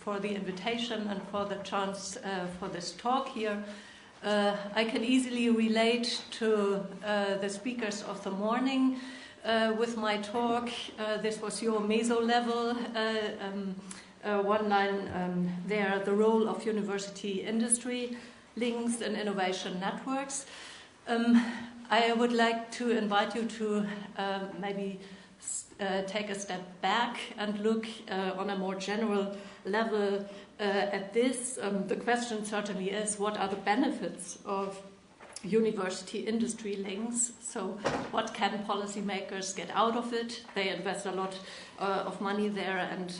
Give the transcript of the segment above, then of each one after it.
for the invitation and for the chance for this talk here. I can easily relate to the speakers of the morning with my talk. This was your meso level. One line there, the role of university industry links and innovation networks. I would like to invite you to maybe take a step back and look on a more general level at this. The question certainly is, what are the benefits of university industry links? So what can policymakers get out of it? They invest a lot of money there, and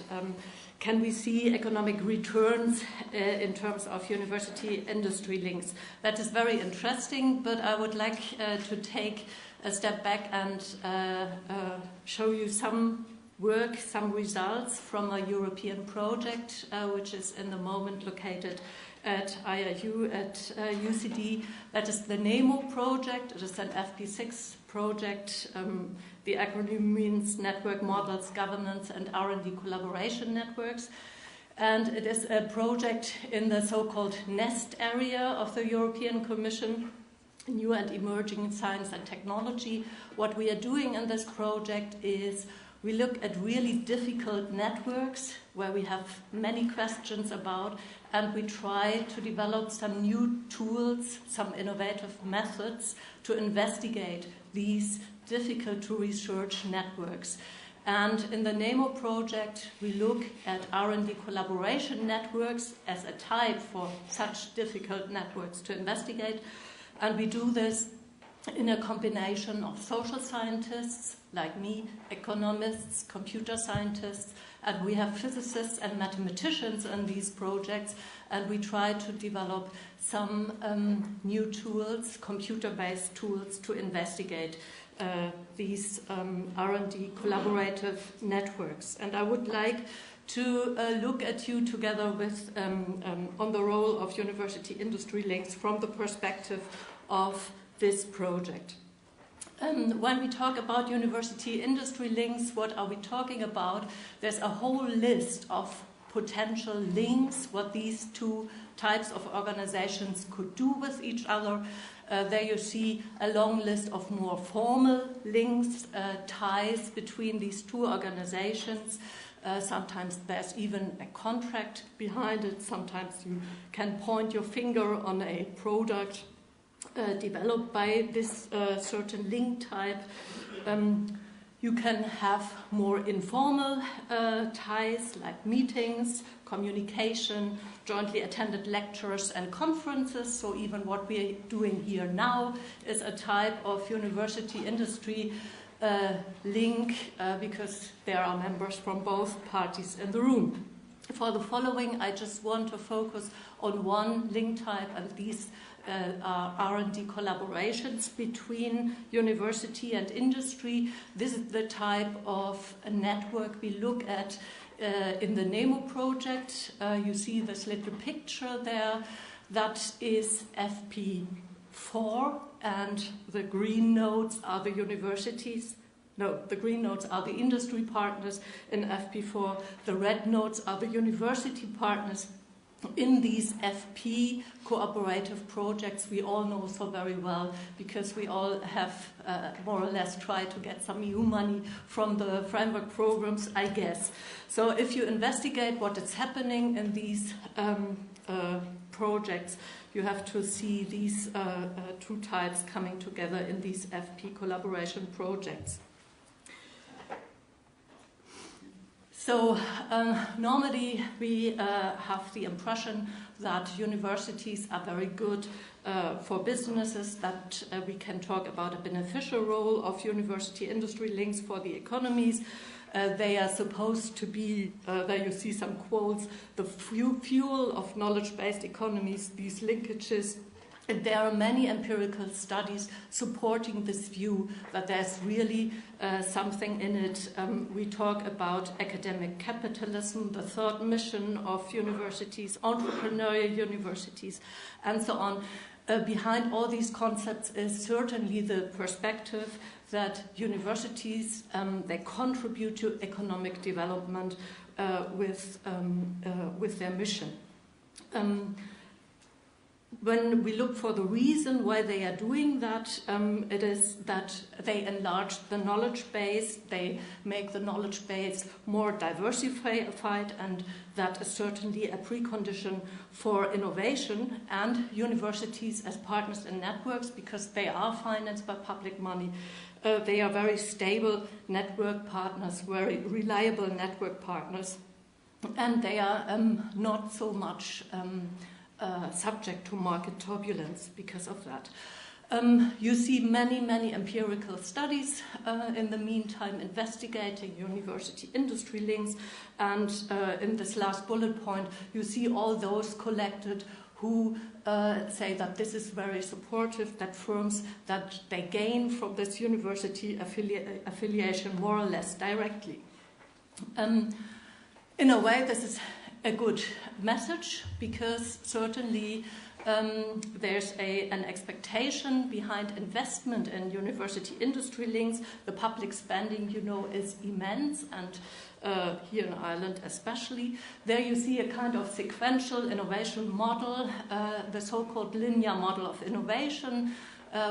can we see economic returns in terms of university industry links? That is very interesting, but I would like to take a step back and show you some work, some results from a European project which is in the moment located at IIU at UCD. That is the NEMO project. It is an FP6 project. The acronym means Network Models, Governance and R&D Collaboration Networks. And it is a project in the so-called NEST area of the European Commission, New and Emerging Science and Technology. What we are doing in this project is we look at really difficult networks where we have many questions about, and we try to develop some new tools, some innovative methods to investigate these difficult to research networks. And in the NEMO project, we look at R&D collaboration networks as a type for such difficult networks to investigate. And we do this in a combination of social scientists like me, economists, computer scientists, and we have physicists and mathematicians in these projects, and we try to develop some new tools, computer-based tools, to investigate these R&D collaborative networks. And I would like to look at you together with on the role of university industry links from the perspective of this project. When we talk about university industry links, what are we talking about? There's a whole list of potential links, what these two types of organizations could do with each other. There you see a long list of more formal links, ties between these two organizations. Sometimes there's even a contract behind it. Sometimes you can point your finger on a product developed by this certain link type. You can have more informal ties like meetings, communication, jointly attended lectures and conferences. So even what we're doing here now is a type of university industry link because there are members from both parties in the room. For the following, I just want to focus on one link type, and these are R&D collaborations between university and industry. This is the type of a network we look at in the NEMO project. You see this little picture there. That is FP4, and the green nodes are the universities. No, the green nodes are the industry partners in FP4. The red nodes are the university partners. In these FP cooperative projects, we all know so very well because we all have more or less tried to get some EU money from the framework programs, I guess. So if you investigate what is happening in these projects, you have to see these two types coming together in these FP collaboration projects. So normally we have the impression that universities are very good for businesses, that we can talk about a beneficial role of university industry links for the economies. They are supposed to be, there you see some quotes, the fuel of knowledge-based economies, these linkages. And there are many empirical studies supporting this view that there's really something in it. We talk about academic capitalism, the third mission of universities, entrepreneurial universities, and so on. Behind all these concepts is certainly the perspective that universities, they contribute to economic development with with their mission. When we look for the reason why they are doing that, it is that they enlarge the knowledge base, they make the knowledge base more diversified, and that is certainly a precondition for innovation. And universities as partners in networks, because they are financed by public money, they are very stable network partners, very reliable network partners, and they are not so much subject to market turbulence because of that. You see many empirical studies in the meantime investigating university-industry links, and in this last bullet point you see all those collected who say that this is very supportive, that firms that they gain from this university affiliation more or less directly. In a way, this is a good message, because certainly there's an expectation behind investment in university industry links. The public spending, you know, is immense, and here in Ireland especially. There you see a kind of sequential innovation model, the so-called linear model of innovation,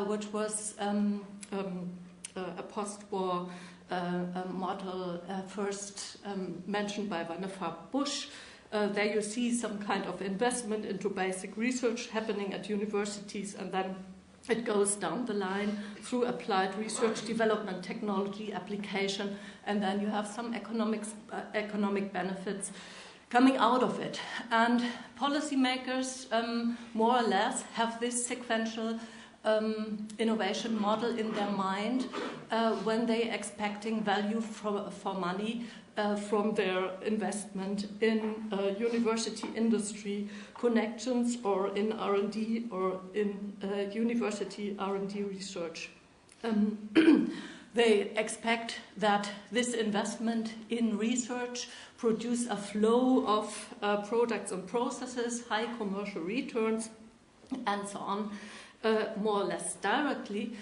which was a post-war model first mentioned by Vannevar Bush. There you see some kind of investment into basic research happening at universities, and then it goes down the line through applied research, development, technology, application, and then you have some economic benefits coming out of it. And policymakers more or less have this sequential innovation model in their mind when they're expecting value for money from their investment in university industry connections, or in R&D, or in university R&D research. They expect that this investment in research produce a flow of products and processes, high commercial returns, and so on, more or less directly.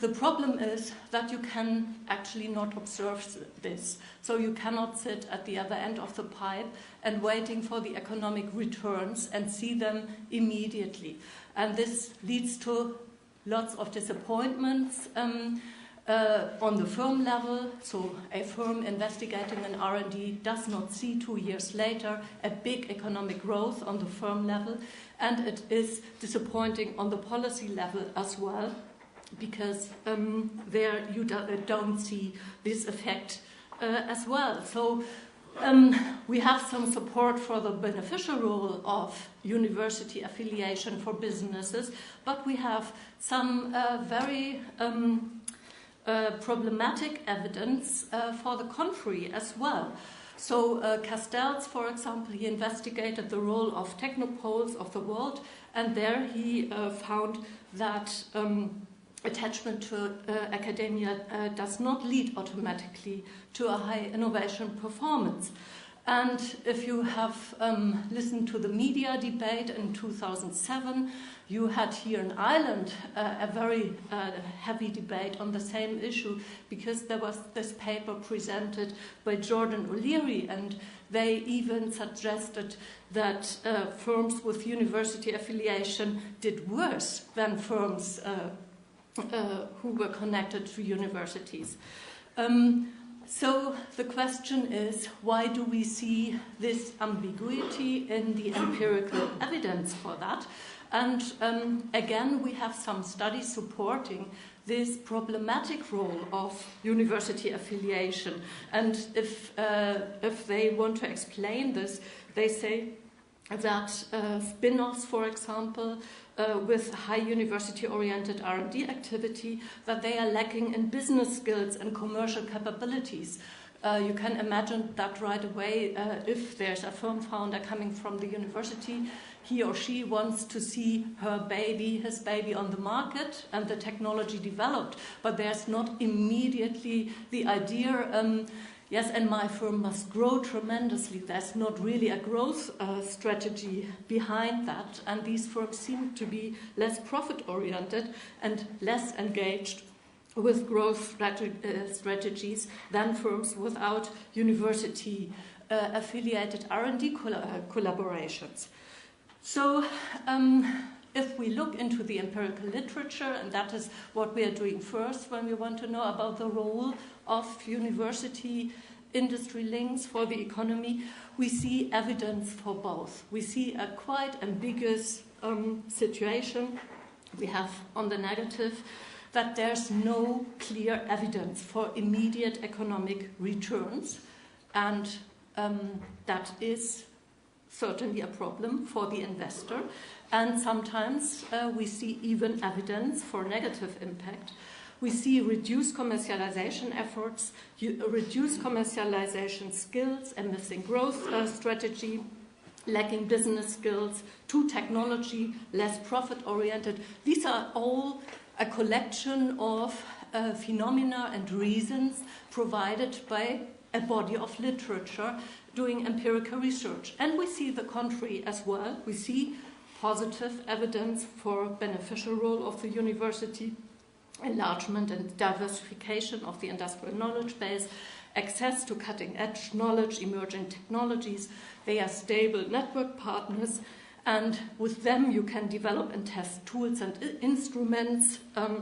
The problem is that you can actually not observe this. So you cannot sit at the other end of the pipe and waiting for the economic returns and see them immediately. And this leads to lots of disappointments on the firm level. So a firm investigating in R&D does not see 2 years later a big economic growth on the firm level. And it is disappointing on the policy level as well, because there you don't see this effect as well. So we have some support for the beneficial role of university affiliation for businesses, but we have some very problematic evidence for the contrary as well. So Castells, for example, he investigated the role of technopoles of the world, and there he found that attachment to academia does not lead automatically to a high innovation performance. And if you have listened to the media debate in 2007, you had here in Ireland a very heavy debate on the same issue, because there was this paper presented by Jordan O'Leary, and they even suggested that firms with university affiliation did worse than firms who were connected to universities. So the question is, why do we see this ambiguity in the empirical evidence for that? And again, we have some studies supporting this problematic role of university affiliation. And if they want to explain this, they say that spin-offs, for example, with high university-oriented R&D activity, that they are lacking in business skills and commercial capabilities. You can imagine that right away. If there's a firm founder coming from the university, he or she wants to see his baby on the market and the technology developed, but there's not immediately the idea, yes, and my firm must grow tremendously. There's not really a growth strategy behind that, and these firms seem to be less profit-oriented and less engaged with growth strategies than firms without university affiliated R&D collaborations. So if we look into the empirical literature, and that is what we are doing first when we want to know about the role of university industry links for the economy, we see evidence for both. We see a quite ambiguous situation. We have on the negative that there's no clear evidence for immediate economic returns, and that is certainly a problem for the investor. And sometimes we see even evidence for negative impact. We see reduced commercialization efforts, reduced commercialization skills, a missing growth strategy, lacking business skills, too technology, less profit-oriented. These are all a collection of phenomena and reasons provided by a body of literature doing empirical research. And we see the contrary as well. We see positive evidence for beneficial role of the university, enlargement and diversification of the industrial knowledge base, access to cutting-edge knowledge, emerging technologies. They are stable network partners, and with them you can develop and test tools and instruments,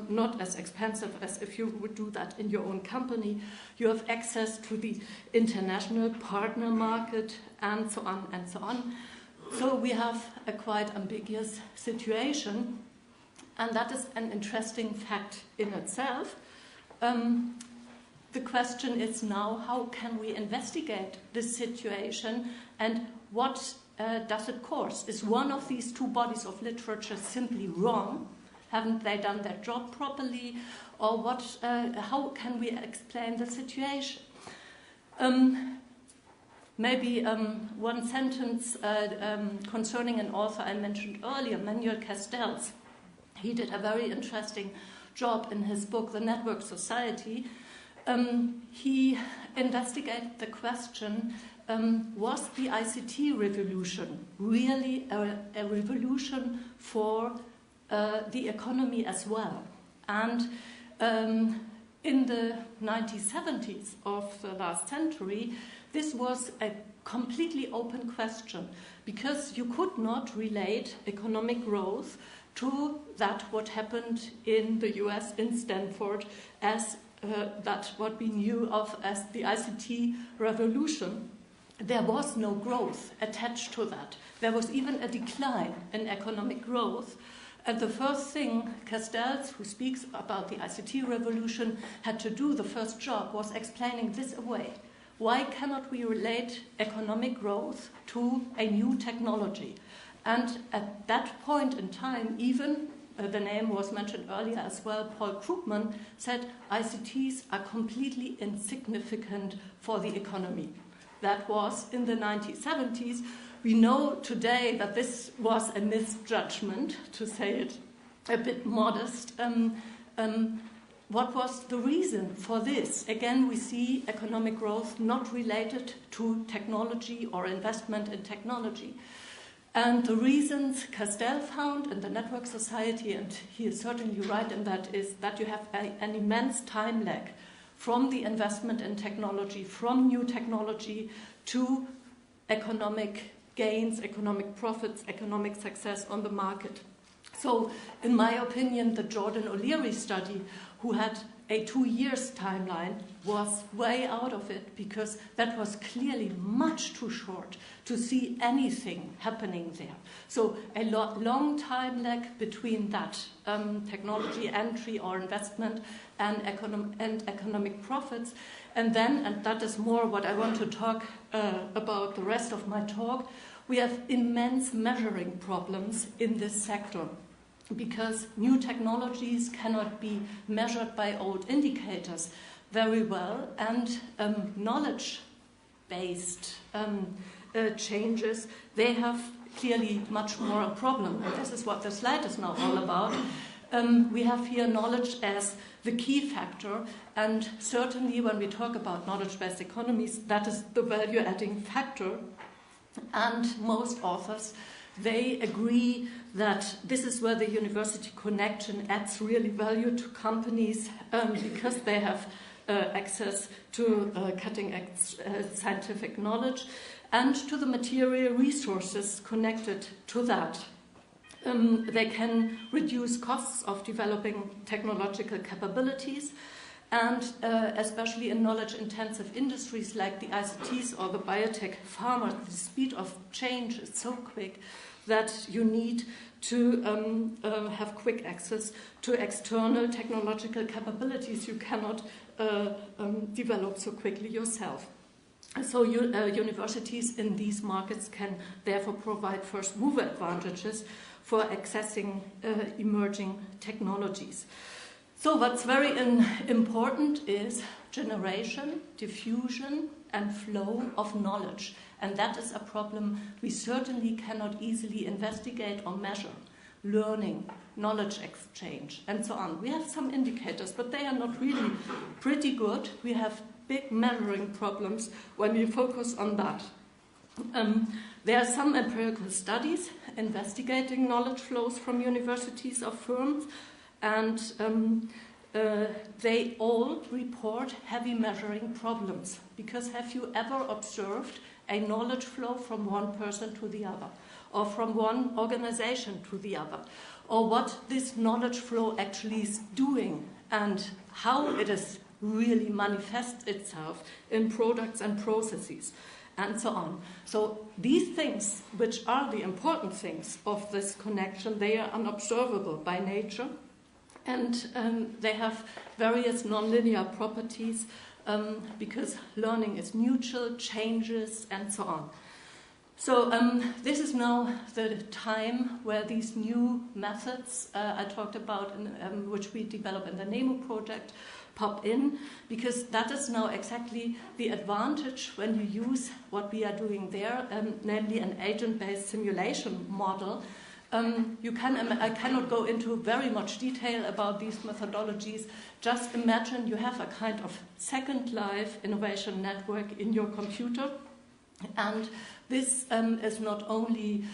not as expensive as if you would do that in your own company. You have access to the international partner market, and so on and so on. So we have a quite ambiguous situation, and that is an interesting fact in itself. The question is now, how can we investigate this situation, and what does it cause? Is one of these two bodies of literature simply wrong? Haven't they done their job properly? Or what? How can we explain the situation? Maybe one sentence concerning an author I mentioned earlier, Manuel Castells. He did a very interesting job in his book, The Network Society. He investigated the question, was the ICT revolution really a revolution for the economy as well? And in the 1970s of the last century, this was a completely open question, because you could not relate economic growth to that what happened in the US, in Stanford, as that what we knew of as the ICT revolution. There was no growth attached to that. There was even a decline in economic growth. And the first thing Castells, who speaks about the ICT revolution, had to do, the first job, was explaining this away. Why cannot we relate economic growth to a new technology? And at that point in time, even the name was mentioned earlier as well, Paul Krugman said ICTs are completely insignificant for the economy. That was in the 1970s. We know today that this was a misjudgment, to say it a bit modest. What was the reason for this? Again, we see economic growth not related to technology or investment in technology. And the reasons Castell found in the Network Society, and he is certainly right in that, is that you have an immense time lag from the investment in technology, from new technology to economic gains, economic profits, economic success on the market. So, in my opinion, the Jordan O'Leary study, who had a 2 years timeline, was way out of it, because that was clearly much too short to see anything happening there. So a long time lag between that technology entry or investment and economic profits. And then, and that is more what I want to talk about the rest of my talk, we have immense measuring problems in this sector, because new technologies cannot be measured by old indicators very well, and knowledge-based changes, they have clearly much more a problem. And this is what the slide is now all about. We have here knowledge as the key factor, and certainly when we talk about knowledge-based economies, that is the value-adding factor. And most authors, they agree that this is where the university connection adds really value to companies, because they have access to cutting-edge scientific knowledge and to the material resources connected to that. They can reduce costs of developing technological capabilities, and especially in knowledge-intensive industries like the ICTs or the biotech pharma, the speed of change is so quick that you need to have quick access to external technological capabilities you cannot develop so quickly yourself. So universities in these markets can therefore provide first mover advantages for accessing emerging technologies. So what's very important is generation, diffusion, and flow of knowledge. And that is a problem we certainly cannot easily investigate or measure. Learning, knowledge exchange, and so on. We have some indicators, but they are not really pretty good. We have big measuring problems when we focus on that. There are some empirical studies investigating knowledge flows from universities or firms, and they all report heavy measuring problems. Because have you ever observed a knowledge flow from one person to the other, or from one organization to the other, or what this knowledge flow actually is doing and how it is really manifests itself in products and processes, and so on. So these things, which are the important things of this connection, they are unobservable by nature, and they have various nonlinear properties because learning is mutual, changes, and so on. So this is now the time where these new methods I talked about, which we develop in the NEMO project, pop in, because that is now exactly the advantage when you use what we are doing there, namely an agent-based simulation model. I cannot go into very much detail about these methodologies. Just imagine you have a kind of second life innovation network in your computer, and this is not only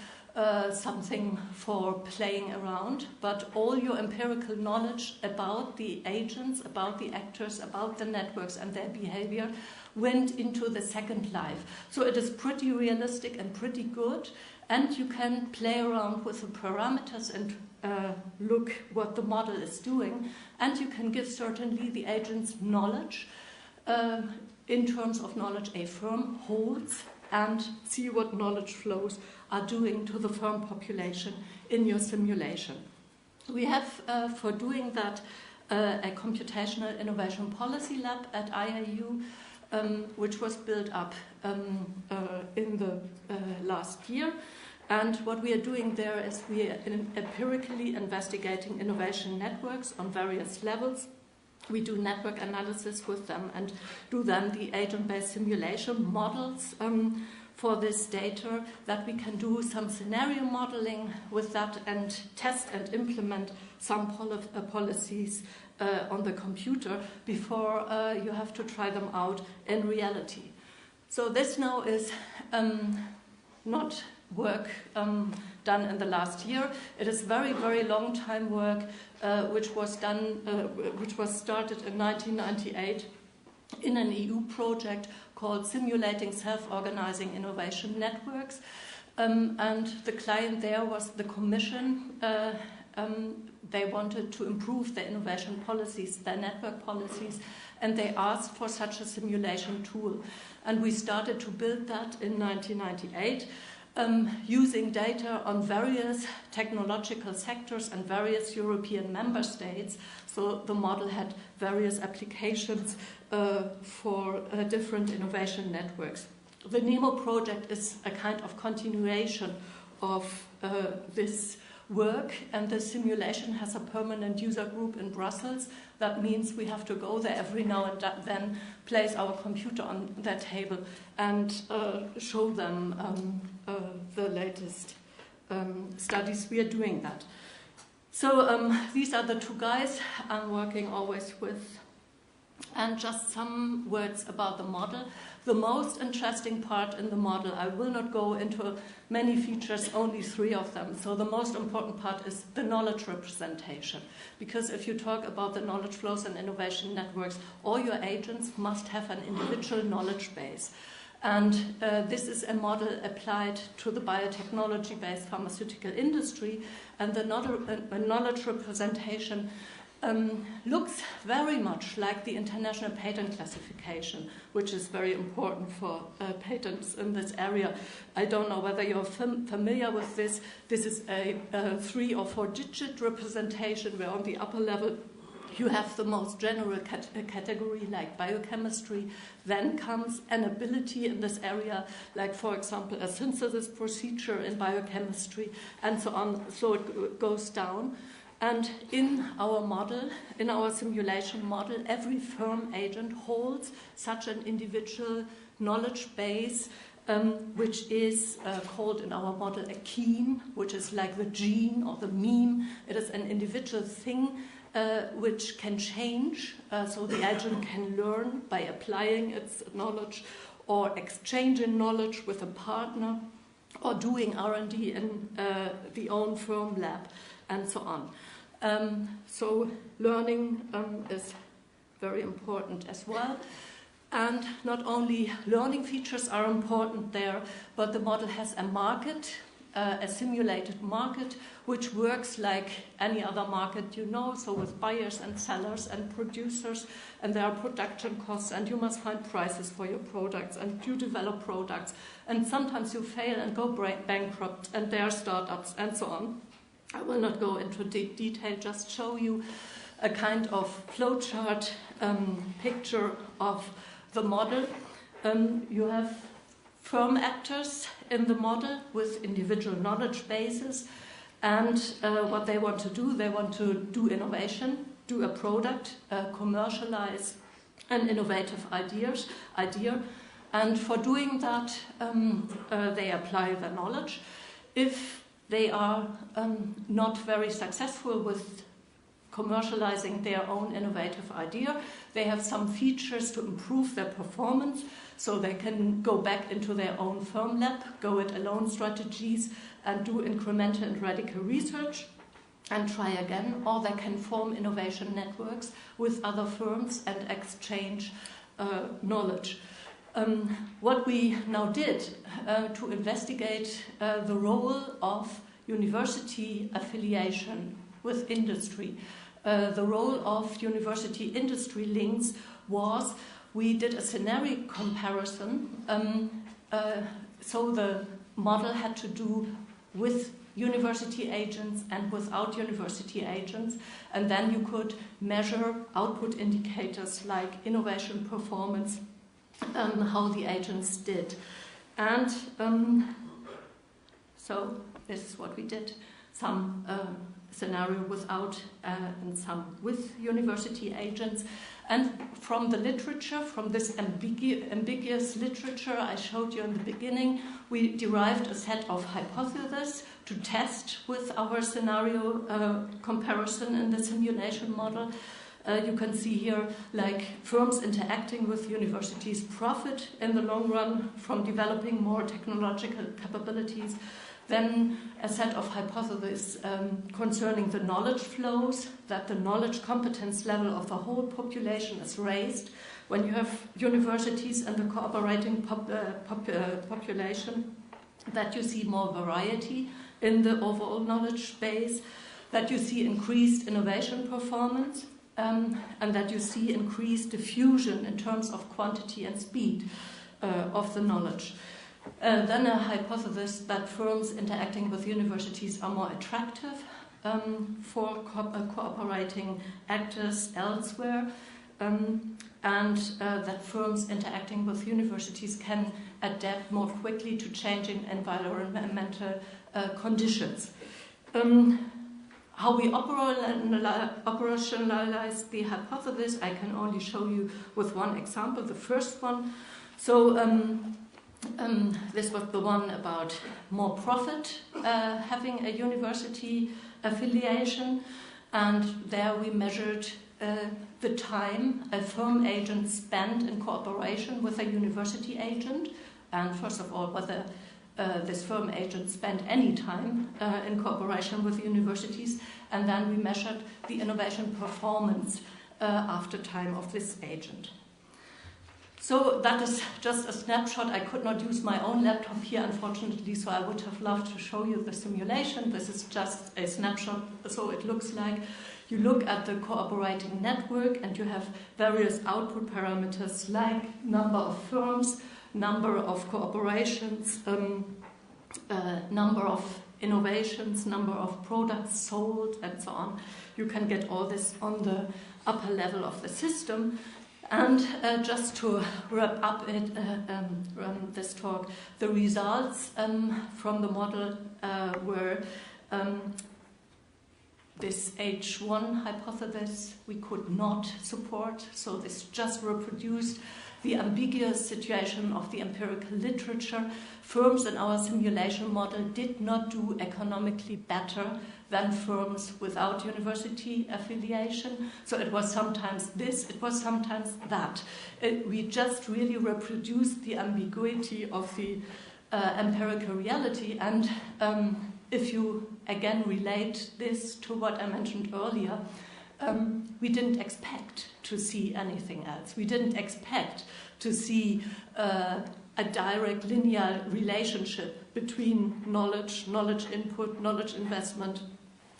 something for playing around, but all your empirical knowledge about the agents, about the actors, about the networks and their behavior went into the second life. So it is pretty realistic and pretty good, and you can play around with the parameters and look what the model is doing, and you can give certainly the agents knowledge in terms of knowledge a firm holds, and see what knowledge flows are doing to the firm population in your simulation. We have, for doing that, a computational innovation policy lab at IIU, which was built up in the last year. And what we are doing there is we are empirically investigating innovation networks on various levels. We do network analysis with them and do then the agent-based simulation models for this data, that we can do some scenario modeling with that and test and implement some policies on the computer before you have to try them out in reality. So this now is not work done in the last year. It is very, very long time work which was started in 1998 in an EU project called Simulating Self-Organizing Innovation Networks. And the client there was the Commission. They wanted to improve their innovation policies, their network policies, and they asked for such a simulation tool. And we started to build that in 1998. Using data on various technological sectors and various European member states. So the model had various applications for different innovation networks. The NEMO project is a kind of continuation of this work, and the simulation has a permanent user group in Brussels. That means we have to go there every now and then, place our computer on their table and show them the latest studies we are doing that. So these are the two guys I'm working always with. And just some words about the model. The most interesting part in the model, I will not go into many features, only 3 of them. So the most important part is the knowledge representation. Because if you talk about the knowledge flows and innovation networks, all your agents must have an individual knowledge base. And this is a model applied to the biotechnology-based pharmaceutical industry. And the knowledge representation looks very much like the International Patent Classification, which is very important for patents in this area. I don't know whether you're familiar with this. This is a 3 or 4 digit representation where on the upper level you have the most general category like biochemistry. Then comes an ability in this area, like for example a synthesis procedure in biochemistry and so on. So it goes down. And in our model, in our simulation model, every firm agent holds such an individual knowledge base, which is called in our model a keen, which is like the gene or the meme. It is an individual thing which can change, so the agent can learn by applying its knowledge or exchanging knowledge with a partner or doing R&D in the own firm lab and so on. So learning is very important as well. And not only learning features are important there, but the model has a market, a simulated market, which works like any other market you know, so with buyers and sellers and producers, and there are production costs, and you must find prices for your products, and you develop products, and sometimes you fail and go bankrupt, and there are startups, and so on. I will not go into detail, just show you a kind of flowchart picture of the model. You have firm actors in the model with individual knowledge bases, and what they want to do innovation, do a product, commercialize an innovative idea, and for doing that they apply the knowledge. If they are not very successful with commercializing their own innovative idea, they have some features to improve their performance, so they can go back into their own firm lab, go it alone strategies, and do incremental and radical research and try again, or they can form innovation networks with other firms and exchange knowledge. What we now did to investigate the role of university affiliation with industry, the role of university-industry links was, we did a scenario comparison. So the model had to do with university agents and without university agents, and then you could measure output indicators like innovation performance, how the agents did. And so this is what we did. Some scenario without and some with university agents. And from the literature, from this ambiguous literature I showed you in the beginning, we derived a set of hypotheses to test with our scenario comparison in the simulation model. You can see here, like, firms interacting with universities profit in the long run from developing more technological capabilities. Then a set of hypotheses concerning the knowledge flows, that the knowledge competence level of the whole population is raised when you have universities and the cooperating population, that you see more variety in the overall knowledge base, that you see increased innovation performance, and that you see increased diffusion in terms of quantity and speed of the knowledge. Then a hypothesis that firms interacting with universities are more attractive for cooperating actors elsewhere, and that firms interacting with universities can adapt more quickly to changing environmental conditions. How we operationalize the hypothesis, I can only show you with one example, the first one. So this was the one about more profit, having a university affiliation, and there we measured the time a firm agent spent in cooperation with a university agent, and first of all, whether this firm agent spent any time in cooperation with universities, and then we measured the innovation performance after time of this agent. So that is just a snapshot. I could not use my own laptop here, unfortunately, so I would have loved to show you the simulation. This is just a snapshot, so it looks like you look at the cooperating network and you have various output parameters like number of firms, number of cooperations, number of innovations, number of products sold, and so on. You can get all this on the upper level of the system. And just to wrap up this talk, the results from the model were this H1 hypothesis we could not support, so this just reproduced the ambiguous situation of the empirical literature. Firms in our simulation model did not do economically better than firms without university affiliation. So it was sometimes this, it was sometimes that. We just really reproduced the ambiguity of the empirical reality. And if you again relate this to what I mentioned earlier, we didn't expect to see anything else. We didn't expect to see a direct linear relationship between knowledge input, knowledge investment,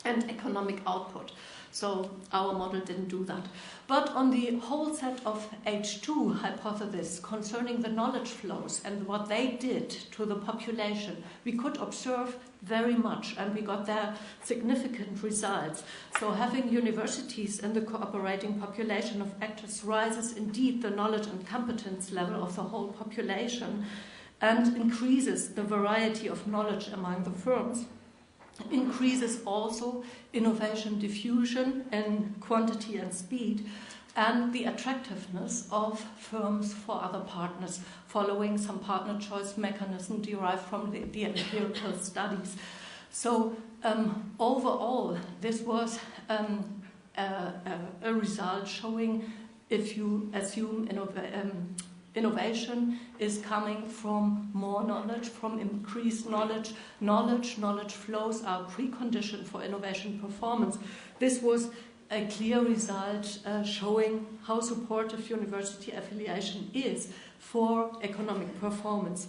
and economic output. So our model didn't do that. But on the whole set of H2 hypotheses concerning the knowledge flows and what they did to the population, we could observe very much, and we got there significant results. So having universities in the cooperating population of actors rises indeed the knowledge and competence level of the whole population and increases the variety of knowledge among the firms. Increases also innovation diffusion in quantity and speed, and the attractiveness of firms for other partners, following some partner choice mechanism derived from the empirical studies. So overall, this was a result showing, if you assume innovation is coming from more knowledge, from increased knowledge. Knowledge flows are a precondition for innovation performance. This was a clear result showing how supportive university affiliation is for economic performance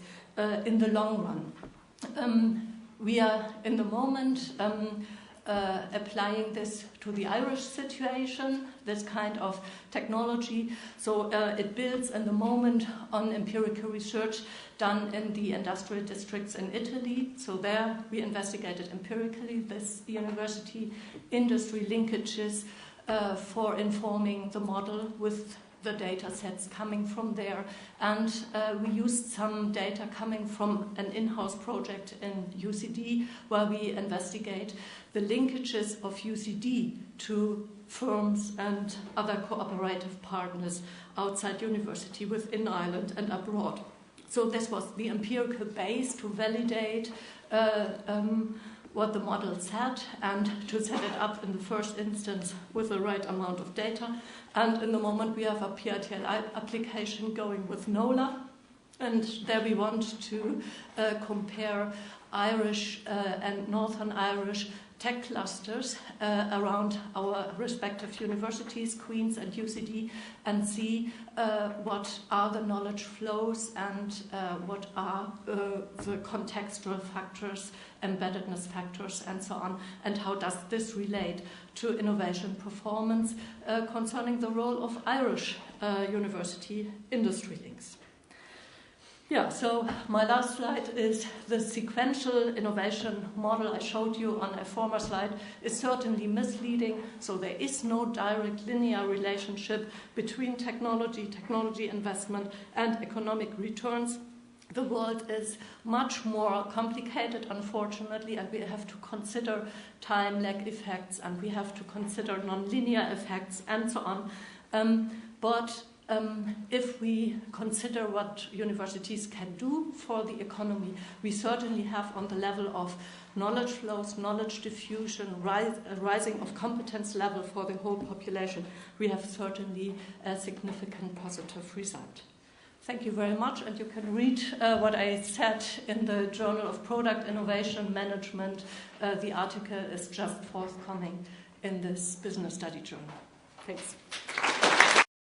in the long run. We are in the moment applying this to the Irish situation, this kind of technology. So it builds in the moment on empirical research done in the industrial districts in Italy. So there we investigated empirically this university industry linkages for informing the model with the data sets coming from there. And we used some data coming from an in-house project in UCD where we investigate the linkages of UCD to firms and other cooperative partners outside university, within Ireland and abroad. So this was the empirical base to validate what the model said and to set it up in the first instance with the right amount of data. And in the moment we have a PITL application going with NOLA, and there we want to compare Irish and Northern Irish tech clusters around our respective universities, Queen's and UCD, and see what are the knowledge flows and what are the contextual factors, embeddedness factors, and so on, and how does this relate to innovation performance concerning the role of Irish university industry links. Yeah, so my last slide is the sequential innovation model I showed you on a former slide is certainly misleading. So there is no direct linear relationship between technology investment, and economic returns. The world is much more complicated, unfortunately, and we have to consider time lag effects, and we have to consider nonlinear effects, and so on. But If we consider what universities can do for the economy, we certainly have on the level of knowledge flows, knowledge diffusion, rising of competence level for the whole population, we have certainly a significant positive result. Thank you very much, and you can read what I said in the Journal of Product Innovation Management. The article is just forthcoming in this business study journal. Thanks.